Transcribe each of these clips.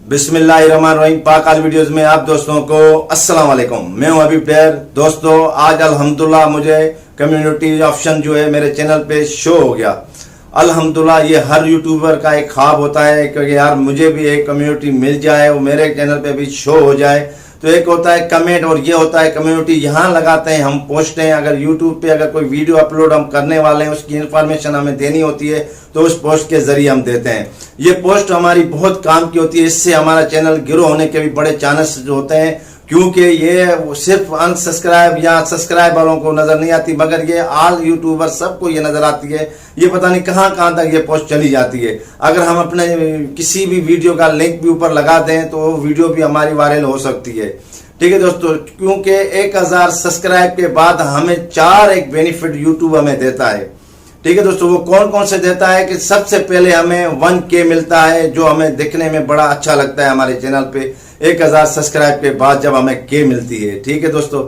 बिस्मिल्लाहिर्रहमानिर्रहीम। पाक आल वीडियोस में आप दोस्तों को अस्सलाम वालेकुम। मैं हूं हबीब प्लेयर। दोस्तों आज अल्हम्दुलिल्लाह मुझे कम्युनिटी ऑप्शन जो है मेरे चैनल पे शो हो गया। अल्हम्दुलिल्लाह ये हर यूट्यूबर का एक ख्वाब होता है कि यार मुझे भी एक कम्युनिटी मिल जाए और मेरे चैनल पे भी शो हो जाए। तो एक होता है कमेंट और ये होता है कम्युनिटी। यहाँ लगाते हैं, हम पोस्ट हैं। अगर यूट्यूब पे अगर कोई वीडियो अपलोड हम करने वाले हैं, उसकी इंफॉर्मेशन हमें देनी होती है तो उस पोस्ट के जरिए हम देते हैं। ये पोस्ट हमारी बहुत काम की होती है। इससे हमारा चैनल ग्रो होने के भी बड़े चांसेस होते हैं, क्योंकि ये सिर्फ अनसब्सक्राइब या सब्सक्राइब वालों को नजर नहीं आती, मगर ये ऑल यूट्यूबर सबको ये नजर आती है। ये पता नहीं कहां कहां तक ये पोस्ट चली जाती है। अगर हम अपने किसी भी वीडियो का लिंक भी ऊपर लगा दें तो वो वीडियो भी हमारी वायरल हो सकती है। ठीक है दोस्तों, क्योंकि 1000 सब्सक्राइब के बाद हमें 4 एक बेनिफिट यूट्यूब हमें देता है। ठीक है दोस्तों, वो कौन कौन से देता है कि सबसे पहले हमें 1K मिलता है, जो हमें दिखने में बड़ा अच्छा लगता है। हमारे चैनल पे 1000 सब्सक्राइब के बाद जब हमें K मिलती है, ठीक है दोस्तों,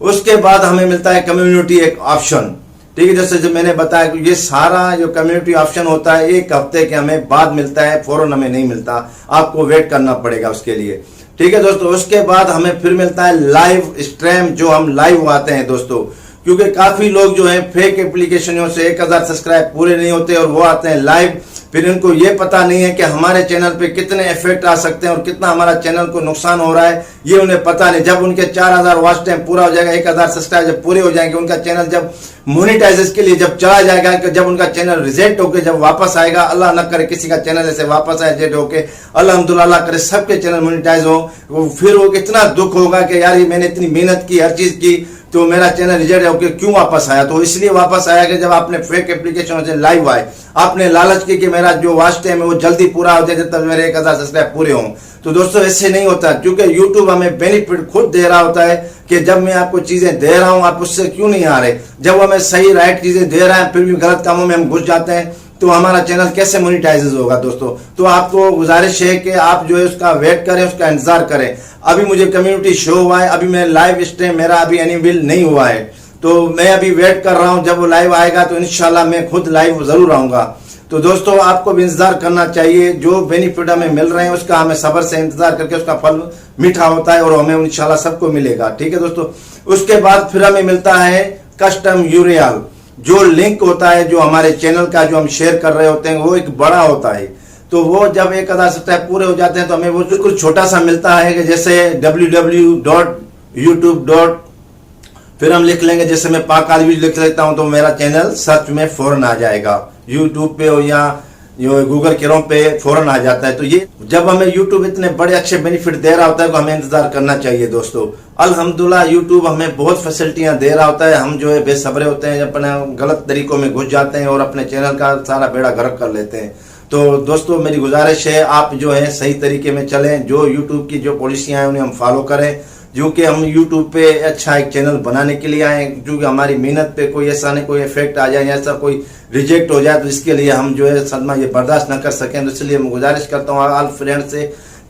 उसके बाद हमें मिलता है कम्युनिटी एक ऑप्शन। ठीक है, जैसे जो मैंने बताया कि ये सारा जो कम्युनिटी ऑप्शन होता है 1 हफ्ते के हमें बाद मिलता है, फौरन हमें नहीं मिलता, आपको वेट करना पड़ेगा उसके लिए। ठीक है दोस्तों, उसके बाद हमें फिर मिलता है लाइव स्ट्रीम, जो हम लाइव आते हैं दोस्तों, क्योंकि काफी लोग जो हैं फेक एप्लीकेशनों से 1000 सब्सक्राइब पूरे नहीं होते और वो आते हैं लाइव। फिर इनको ये पता नहीं है कि हमारे चैनल पे कितने इफेक्ट आ सकते हैं और कितना हमारा चैनल को नुकसान हो रहा है, ये उन्हें पता नहीं। जब उनके 4000 वॉच टाइम पूरा हो जाएगा, 1000 सब्सक्राइब जब पूरे हो जाएंगे, उनका चैनल जब मोनेटाइजेशन के लिए जब चला जाएगा, जब उनका चैनल रिजेक्ट होकर जब वापस आएगा, अल्लाह न करे किसी का चैनल ऐसे वापस आए रिजेक्ट होके, अल्हम्दुलिल्लाह करे सबके चैनल मोनेटाइज हो, फिर वो कितना दुख होगा कि यार ये मैंने इतनी मेहनत की, हर चीज की, तो मेरा चैनल रिजेक्ट होकर क्यों वापस आया। तो इसलिए वापस आया कि जब आपने फेक एप्लीकेशन से लाइव आए, आपने लालच की कि मेरा जो वॉच टाइम है वो जल्दी पूरा हो जाए जब तक मेरे 1000 सब्सक्राइब पूरे हों। तो दोस्तों ऐसे नहीं होता, क्योंकि यूट्यूब हमें बेनिफिट खुद दे रहा होता है कि जब मैं आपको चीजें दे रहा हूं आप उससे क्यों नहीं आ रहे। जब हमें सही राइट चीजें दे रहा है फिर भी गलत कामों में हम घुस जाते हैं, तो हमारा चैनल कैसे मोनेटाइज होगा दोस्तों। तो आपको गुजारिश है कि आप जो है उसका वेट करें, उसका इंतजार करें। अभी मुझे कम्युनिटी शो हुआ है, अभी मैं लाइव स्ट्रीम मेरा अभी एनिमेल नहीं हुआ है, तो मैं अभी वेट कर रहा हूं। जब वो लाइव आएगा तो इंशाल्लाह मैं खुद लाइव जरूर आऊंगा। तो दोस्तों आपको भी इंतजार करना चाहिए। जो बेनिफिट हमें मिल रहे हैं उसका हमें सब्र से इंतजार करके, उसका फल मीठा होता है और हमें इंशाल्लाह सबको मिलेगा। ठीक है दोस्तों, उसके बाद फिर हमें मिलता है कस्टम यूआरएल, जो लिंक होता है जो हमारे चैनल का जो हम शेयर कर रहे होते हैं वो एक बड़ा होता है। तो वो जब 1000 सब्सक्राइब पूरे हो जाते हैं तो हमें वो बिल्कुल छोटा सा मिलता है कि जैसे www.youtube. फिर हम लिख लेंगे, जैसे मैं पाक आल वीडियो लिख लेता हूं तो मेरा चैनल सर्च में फौरन आ जाएगा, यूट्यूब पे हो या गूगल क्रोम पे फौरन आ जाता है। तो ये जब हमें यूट्यूब इतने बड़े अच्छे बेनिफिट दे रहा होता है तो हमें इंतजार करना चाहिए दोस्तों। अल्हम्दुलिल्लाह यूट्यूब हमें बहुत फैसिलिटियां दे रहा होता है, हम जो है बेसब्रे होते हैं, अपने गलत तरीकों में घुस जाते हैं और अपने चैनल का सारा बेड़ा गर्क कर लेते हैं। तो दोस्तों मेरी गुजारिश है आप जो है सही तरीके में चलें, जो यूट्यूब की जो पॉलिसियां हैं उन्हें हम फॉलो करें, जो कि हम यूट्यूब पे अच्छा एक चैनल बनाने के लिए आए, जो कि हमारी मेहनत पे कोई ऐसा नहीं कोई इफेक्ट आ जाए या ऐसा कोई रिजेक्ट हो जाए तो इसके लिए हम जो है सदमा ये बर्दाश्त न कर सकें। तो इसलिए मैं गुजारिश करता हूँ ऑल फ्रेंड से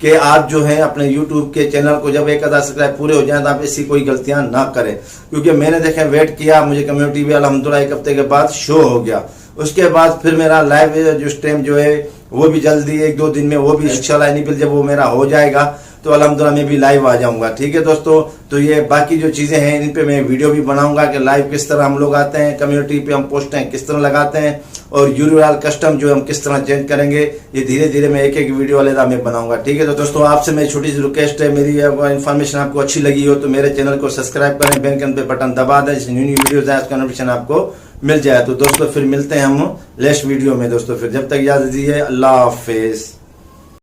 कि आप जो है अपने यूट्यूब के चैनल को जब 1000 सब्सक्राइब पूरे हो जाए तो आप ऐसी कोई गलतियां ना करें, क्योंकि मैंने देखे वेट किया, मुझे कम्युनिटी भी अल्हम्दुलिल्लाह 1 हफ्ते के बाद शो हो गया। उसके बाद फिर मेरा लाइव जो स्ट्रीम जो है वो भी जल्दी 1-2 दिन में वो भी इंशाल्लाह एनिमेल जब वो मेरा हो जाएगा तो अल्हम्दुलिल्लाह मैं भी लाइव आ जाऊंगा। ठीक है दोस्तों, तो ये बाकी जो चीजें हैं इन पे मैं वीडियो भी बनाऊंगा कि लाइव किस तरह हम लोग आते हैं, कम्युनिटी पे हम पोस्टें किस तरह लगाते हैं और यूआरएल कस्टम जो हम किस तरह चेंज करेंगे, ये धीरे धीरे मैं एक वीडियो वाले मैं बनाऊंगा। ठीक है तो दोस्तों आपसे मेरी छोटी सी रिक्वेस्ट है, मेरी इन्फॉर्मेशन आपको अच्छी लगी हो तो मेरे चैनल को सब्सक्राइब करें, बेल आइकन पे बटन दबा दें, न्यू वीडियोज आए उसका नोटिफिकेशन आपको मिल जाए। तो दोस्तों फिर मिलते हैं हम नेक्स्ट वीडियो में दोस्तों, फिर जब तक इजाजत दीजिए, अल्लाह हाफिज।